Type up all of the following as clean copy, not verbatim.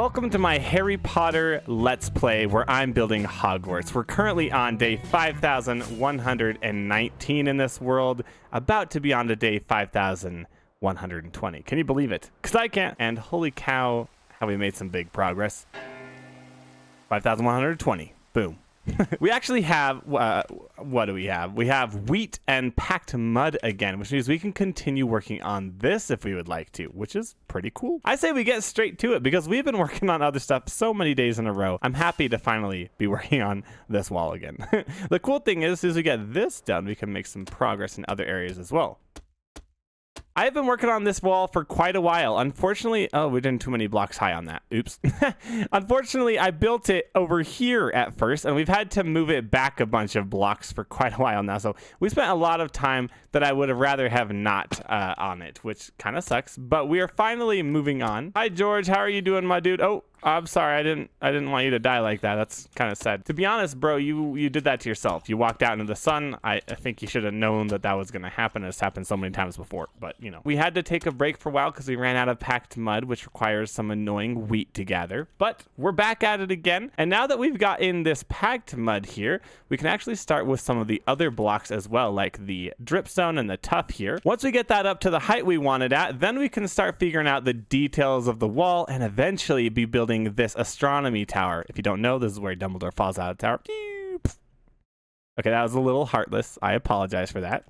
Welcome to my Harry Potter Let's Play where I'm building Hogwarts. We're currently on day 5,119 in this world, about to be on to day 5,120. Can you believe it? Because I can't. And holy cow, how we made some big progress. 5,120. Boom. We actually have, what do we have? We have wheat and packed mud again, which means we can continue working on this if we would like to, which is pretty cool. I say we get straight to it because we've been working on other stuff so many days in a row. I'm happy to finally be working on this wall again. The cool thing is, as we get this done, we can make some progress in other areas as well. I've been working on this wall for quite a while. Unfortunately, oh, we didn't too many blocks high on that. Oops. Unfortunately, I built it over here at first, and we've had to move it back a bunch of blocks for quite a while now. So we spent a lot of time that I would have rather have not on it, which kind of sucks. But we are finally moving on. Hi, George. How are you doing, my dude? Oh, I'm sorry. I didn't want you to die like that. That's kind of sad. To be honest, bro, you did that to yourself. You walked out into the sun. I think you should have known that that was going to happen. It's happened so many times before. But, you know, we had to take a break for a while because we ran out of packed mud, which requires some annoying wheat to gather. But we're back at it again. And now that we've got in this packed mud here, we can actually start with some of the other blocks as well, like the dripstone and the tuff here. Once we get that up to the height we want it at, then we can start figuring out the details of the wall and eventually be building this astronomy tower. If you don't know, this is where Dumbledore falls out of the tower. Okay, that was a little heartless. I apologize for that.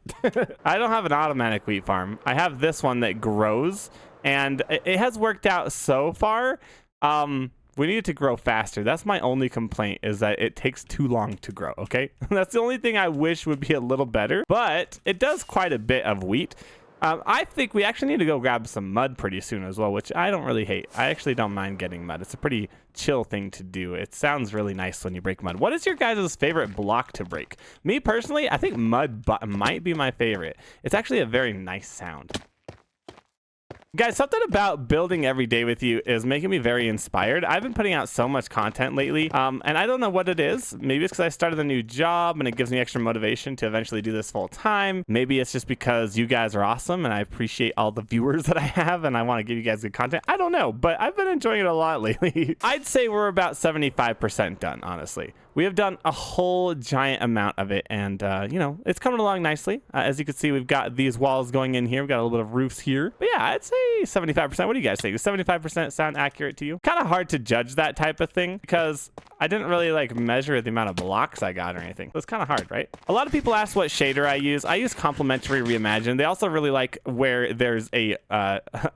I don't have an automatic wheat farm. I have this one that grows, and it has worked out so far. We need it to grow faster. That's my only complaint, is that it takes too long to grow, okay? That's the only thing I wish would be a little better, but it does quite a bit of wheat. I think we actually need to go grab some mud pretty soon as well, which I don't really hate. I actually don't mind getting mud. It's a pretty chill thing to do. It sounds really nice when you break mud. What is your guys' favorite block to break? Me personally, I think mud might be my favorite. It's actually a very nice sound. Guys, something about building every day with you is making me very inspired. I've been putting out so much content lately, and I don't know what it is. Maybe it's because I started a new job and it gives me extra motivation to eventually do this full time. Maybe it's just because you guys are awesome and I appreciate all the viewers that I have and I want to give you guys good content. I don't know, but I've been enjoying it a lot lately. I'd say we're about 75% done, honestly. We have done a whole giant amount of it, and, you know, it's coming along nicely. As you can see, we've got these walls going in here. We've got a little bit of roofs here. But yeah, I'd say 75%. What do you guys think? Does 75% sound accurate to you? Kind of hard to judge that type of thing because I didn't really, like, measure the amount of blocks I got or anything. So it's kind of hard, right? A lot of people ask what shader I use. I use Complementary Reimagine. They also really like where there's a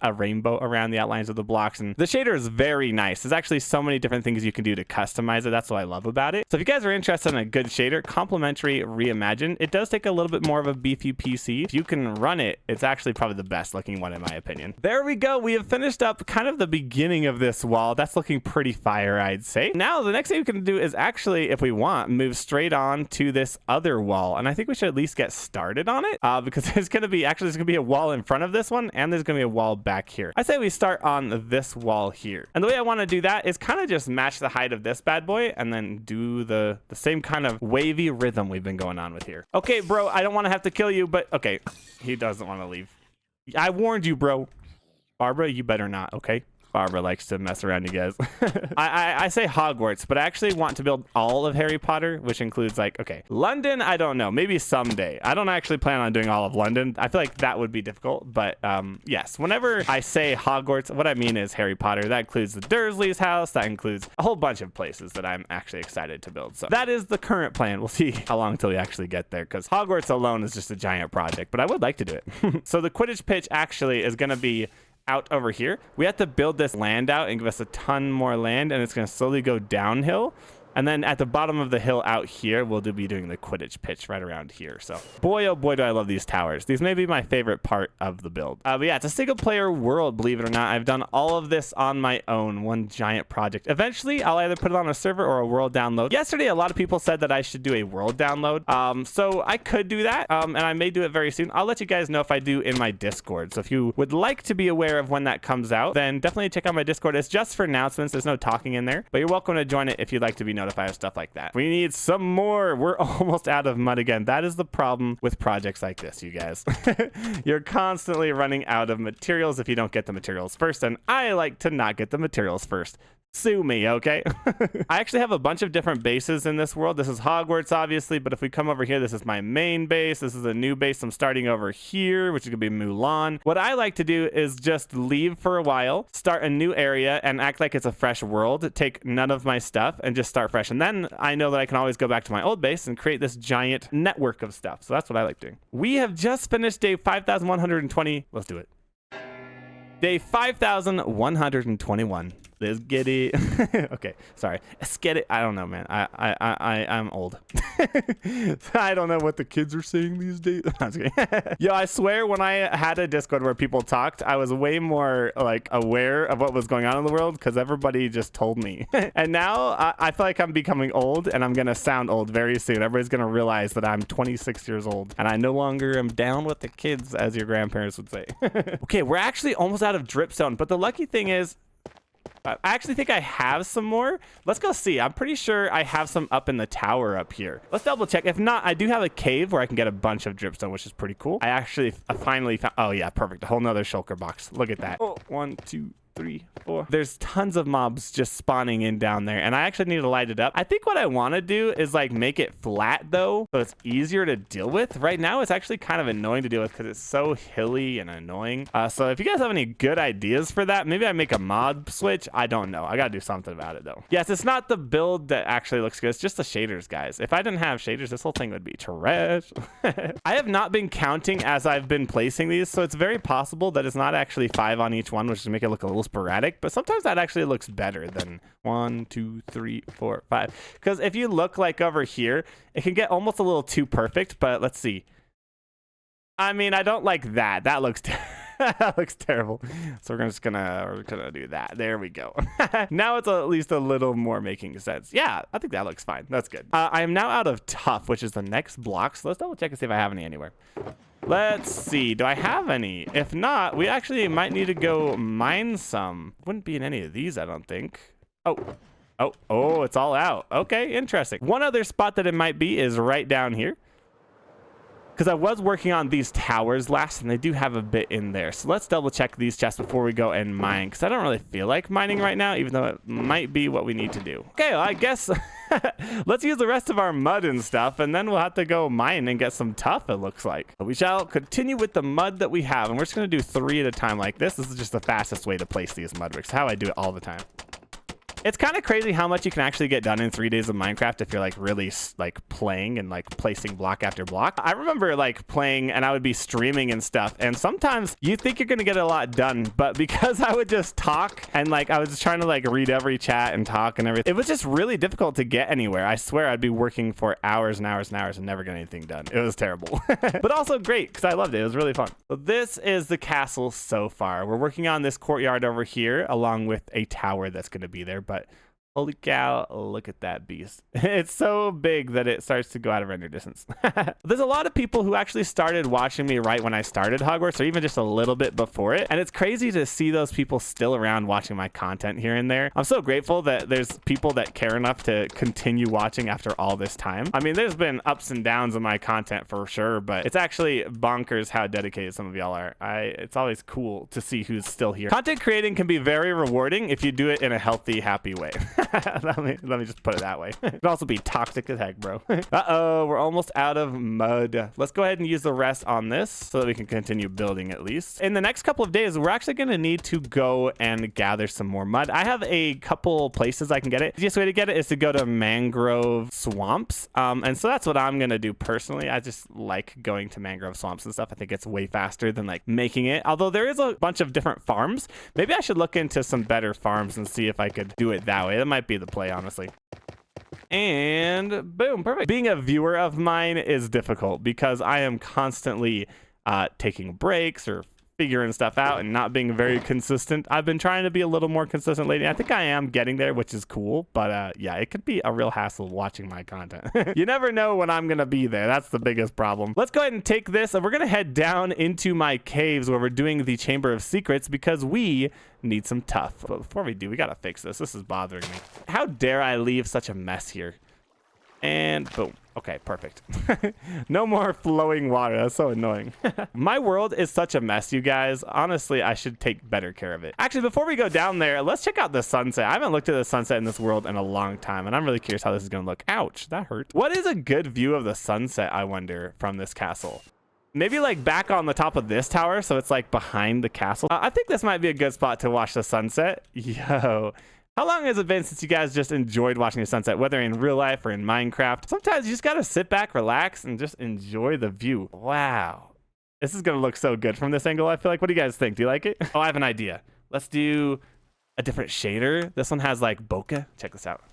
rainbow around the outlines of the blocks, and the shader is very nice. There's actually so many different things you can do to customize it. That's what I love about it. So if you guys are interested in a good shader, Complementary Reimagine, it does take a little bit more of a beefy PC. If you can run it, it's actually probably the best looking one in my opinion. There we go. We have finished up kind of the beginning of this wall. That's looking pretty fire, I'd say. Now, the next thing we can do is actually, if we want, move straight on to this other wall. And I think we should at least get started on it because there's going to be a wall in front of this one, and there's going to be a wall back here. I say we start on this wall here. And the way I want to do that is kind of just match the height of this bad boy and then do the same kind of wavy rhythm we've been going on with here. Okay, bro, I don't want to have to kill you, but okay, he doesn't want to leave. I warned you, bro. Barbara, you better not, okay? Barbara likes to mess around, you guys. I say Hogwarts, but I actually want to build all of Harry Potter, which includes, like, okay, London, I don't know, maybe someday. I don't actually plan on doing all of London. I feel like that would be difficult, but yes, whenever I say Hogwarts, what I mean is Harry Potter. That includes the Dursley's house. That includes a whole bunch of places that I'm actually excited to build. So that is the current plan. We'll see how long until we actually get there, because Hogwarts alone is just a giant project, but I would like to do it. So the Quidditch pitch actually is going to be out over here. We have to build this land out and give us a ton more land, and it's going to slowly go downhill. And then at the bottom of the hill out here, we'll be doing the Quidditch pitch right around here. So boy, oh boy, do I love these towers. These may be my favorite part of the build. But yeah, it's a single player world, believe it or not. I've done all of this on my own, one giant project. Eventually, I'll either put it on a server or a world download. Yesterday, a lot of people said that I should do a world download. So I could do that, and I may do it very soon. I'll let you guys know if I do in my Discord. So if you would like to be aware of when that comes out, then definitely check out my Discord. It's just for announcements. There's no talking in there, but you're welcome to join it if you'd like to be notified of stuff like that. We need some more. We're almost out of mud again. That is the problem with projects like this, you guys. You're constantly running out of materials if you don't get the materials first, and I like to not get the materials first. Sue me, okay? I actually have a bunch of different bases in this world. This is Hogwarts, obviously, but if we come over here, this is my main base. This is a new base I'm starting over here, which is gonna be Mulan. What I like to do is just leave for a while, start a new area, and act like it's a fresh world, take none of my stuff, and just start fresh. And then I know that I can always go back to my old base and create this giant network of stuff. So that's what I like doing. We have just finished day 5,120. Let's do it. Day 5,121. Let's get it. Okay, sorry. Let's get it. I don't know, man. I'm old. I don't know what the kids are saying these days. I'm just kidding. Yo, I swear when I had a Discord where people talked, I was way more like aware of what was going on in the world because everybody just told me. And now I feel like I'm becoming old and I'm going to sound old very soon. Everybody's going to realize that I'm 26 years old and I no longer am down with the kids, as your grandparents would say. Okay, we're actually almost out of Dripstone, but the lucky thing is, I actually think I have some more. Let's go see. I'm pretty sure I have some up in the tower up here. Let's double check. If not, I do have a cave where I can get a bunch of Dripstone, which is pretty cool. I finally found, oh yeah, perfect. A whole nother shulker box. Look at that. Oh, 1, 2, 3, 4. There's tons of mobs just spawning in down there, and I actually need to light it up. I think what I want to do is like make it flat though, so it's easier to deal with. Right now it's actually kind of annoying to deal with because it's so hilly and annoying. So if you guys have any good ideas for that, maybe I make a mod switch. I don't know. I gotta do something about it though. Yes, it's not the build that actually looks good. It's just the shaders, guys. If I didn't have shaders, this whole thing would be trash. I have not been counting as I've been placing these, so it's very possible that it's not actually 5 on each one, which is make it look a little sporadic, but sometimes that actually looks better than 1, 2, 3, 4, 5. Because if you look like over here, it can get almost a little too perfect, but let's see. I mean, I don't like that. That looks that looks terrible. So we're gonna do that. There we go. Now it's at least a little more making sense. Yeah, I think that looks fine. That's good. I am now out of tough, which is the next block. So let's double check and see if I have any anywhere. Let's see. Do I have any? If not, we actually might need to go mine some. Wouldn't be in any of these, I don't think. Oh, it's all out. Okay, interesting. One other spot that it might be is right down here, because I was working on these towers last, and they do have a bit in there. So let's double check these chests before we go and mine, because I don't really feel like mining right now, even though it might be what we need to do. Okay, well, I guess let's use the rest of our mud and stuff, and then we'll have to go mine and get some tough, it looks like. But we shall continue with the mud that we have, and we're just going to do 3 at a time like this. This is just the fastest way to place these mud bricks, how I do it all the time. It's kind of crazy how much you can actually get done in 3 days of Minecraft if you're like really like playing and like placing block after block. I remember like playing and I would be streaming and stuff, and sometimes you think you're gonna get a lot done, but because I would just talk and like I was just trying to like read every chat and talk and everything, it was just really difficult to get anywhere. I swear I'd be working for hours and hours and hours and never get anything done. It was terrible. But also great because I loved it. It was really fun. So this is the castle so far. We're working on this courtyard over here along with a tower that's going to be there, but holy cow, look at that beast. It's so big that it starts to go out of render distance. There's a lot of people who actually started watching me right when I started Hogwarts, or even just a little bit before it. And it's crazy to see those people still around watching my content here and there. I'm so grateful that there's people that care enough to continue watching after all this time. I mean, there's been ups and downs of my content for sure, but it's actually bonkers how dedicated some of y'all are. It's always cool to see who's still here. Content creating can be very rewarding if you do it in a healthy, happy way. let me just put it that way. It can also be toxic as heck, bro. Uh-oh, we're almost out of mud. Let's go ahead and use the rest on this so that we can continue building at least. In the next couple of days, we're actually going to need to go and gather some more mud. I have a couple places I can get it. The easiest way to get it is to go to mangrove swamps. And so that's what I'm going to do personally. I just like going to mangrove swamps and stuff. I think it's way faster than like making it. Although there is a bunch of different farms. Maybe I should look into some better farms and see if I could do it that way. That might be the play, honestly. And boom, perfect. Being a viewer of mine is difficult because I am constantly taking breaks or figuring stuff out and not being very consistent. I've been trying to be a little more consistent lately. I think I am getting there, which is cool, but yeah, it could be a real hassle watching my content. You never know when I'm gonna be there. That's the biggest problem. Let's go ahead and take this, and we're gonna head down into my caves where we're doing the Chamber of Secrets because we need some tough. But before we do, we gotta fix this. This is bothering me. How dare I leave such a mess here? And boom. Okay, perfect. No more flowing water. That's so annoying. My world is such a mess, you guys. Honestly, I should take better care of it. Actually, before we go down there, let's check out the sunset. I haven't looked at the sunset in this world in a long time, and I'm really curious how this is going to look. Ouch, that hurt. What is a good view of the sunset, I wonder, from this castle? Maybe like back on the top of this tower, so it's like behind the castle. I think this might be a good spot to watch the sunset. Yo. How long has it been since you guys just enjoyed watching the sunset, whether in real life or in Minecraft? Sometimes you just gotta sit back, relax, and just enjoy the view. Wow. This is gonna look so good from this angle, I feel like. What do you guys think? Do you like it? Oh, I have an idea. Let's do a different shader. This one has like bokeh. Check this out.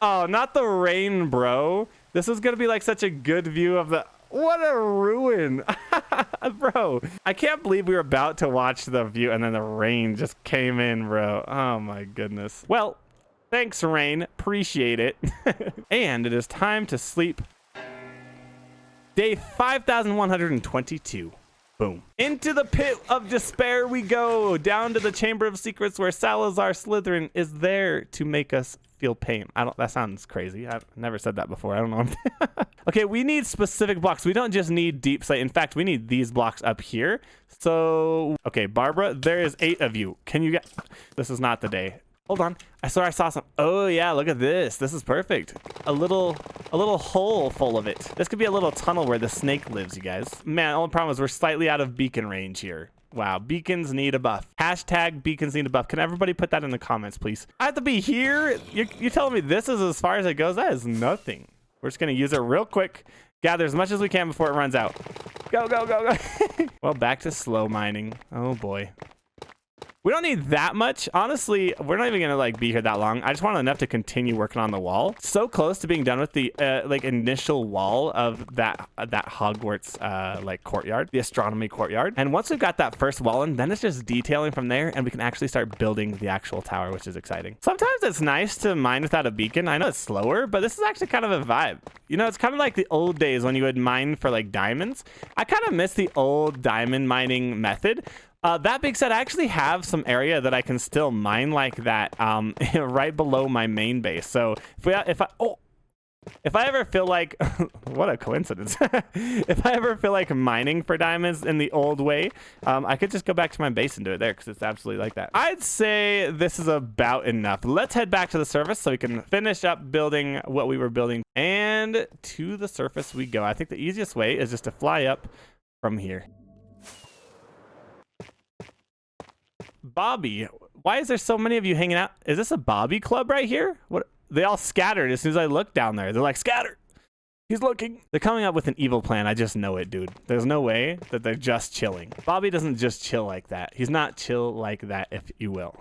Oh, not the rain, bro. This is gonna be like such a good view of the... What a ruin. Bro, I can't believe we were about to watch the view and then the rain just came in, bro. Oh my goodness. Well, thanks, rain. Appreciate it. And it is time to sleep. Day 5122. Boom. Into the pit of despair we go. Down to the chamber of secrets where Salazar Slytherin is there to make us feel pain. That sounds crazy. I've never said that before. I don't know. Okay, we need specific blocks. We don't just need deep slate. In fact, we need these blocks up here. So, okay, Barbara, there is 8 of you. Can you get... This is not the day. Hold on. I swear I saw some... Oh, yeah, look at this. This is perfect. A little hole full of it. This could be a little tunnel where the snake lives, you guys. Man, the only problem is we're slightly out of beacon range here. Wow, beacons need a buff. Hashtag beacons need a buff. Can everybody put that in the comments, please? I have to be here? You're telling me this is as far as it goes? That is nothing. We're just going to use it real quick. Gather as much as we can before it runs out. Go, go, go, go. Well, back to slow mining. Oh, boy. We don't need that much. Honestly, we're not even gonna like be here that long. I just want enough to continue working on the wall. So close to being done with the like initial wall of that Hogwarts like courtyard, the astronomy courtyard. And once we've got that first wall in, then it's just detailing from there, and we can actually start building the actual tower, which is exciting. Sometimes it's nice to mine without a beacon. I know it's slower, but this is actually kind of a vibe. You know, it's kind of like the old days when you would mine for like diamonds. I kind of miss the old diamond mining method. That being said, I actually have some area that I can still mine like that right below my main base. So if I ever feel like, what a coincidence. If I ever feel like mining for diamonds in the old way, I could just go back to my base and do it there because it's absolutely like that. I'd say this is about enough. Let's head back to the surface so we can finish up building what we were building. And to the surface we go. I think the easiest way is just to fly up from here. Bobby, why is there so many of you hanging out? Is this a Bobby club right here? What? They all scattered as soon as I looked down there. They're like, scatter. He's looking. They're coming up with an evil plan. I just know it, dude. There's no way that they're just chilling. Bobby doesn't just chill like that. He's not chill like that, if you will.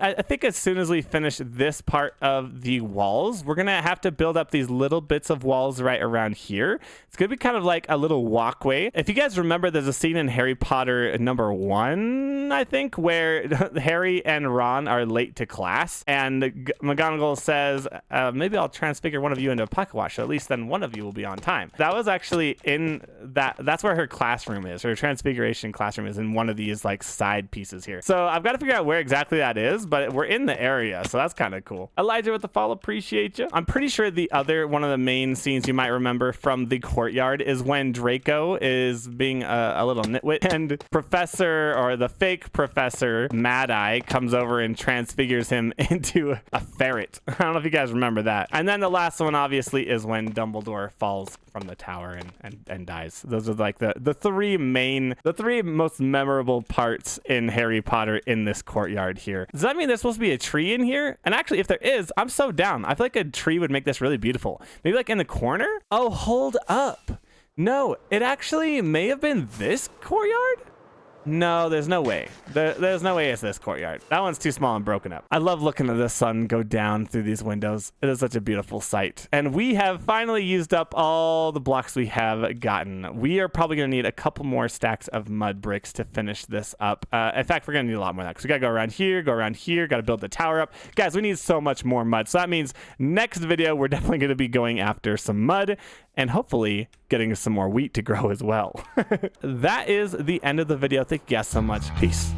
I think as soon as we finish this part of the walls, we're going to have to build up these little bits of walls right around here. It's going to be kind of like a little walkway. If you guys remember, there's a scene in Harry Potter #1, I think, where Harry and Ron are late to class. And McGonagall says, maybe I'll transfigure one of you into a pocket watch, so at least then one of you will be on time. That was actually in that's where her classroom is. Her transfiguration classroom is in one of these like side pieces here. So I've got to figure out where exactly that is, but we're in the area, so that's kind of cool. Elijah with the follow, appreciate you. I'm pretty sure the other one of the main scenes you might remember from the courtyard is when Draco is being a little nitwit and Professor, or the fake Professor Mad Eye, comes over and transfigures him into a ferret. I don't know if you guys remember that. And then the last one obviously is when Dumbledore falls from the tower and dies. Those are like the three most memorable parts in Harry Potter in this courtyard here. Does that mean there's supposed to be a tree in here? And actually, if there is, I'm so down. I feel like a tree would make this really beautiful. Maybe like in the corner? Oh, hold up. No, it actually may have been this courtyard? No, there's no way. There's no way it's this courtyard. That one's too small and broken up. I love looking at the sun go down through these windows. It is such a beautiful sight. And we have finally used up all the blocks we have gotten. We are probably going to need a couple more stacks of mud bricks to finish this up. In fact, we're going to need a lot more of that because we got to go around here, got to build the tower up. Guys, we need so much more mud. So that means next video, we're definitely going to be going after some mud and hopefully getting some more wheat to grow as well. That is the end of the video. Thank you guys so much. Peace.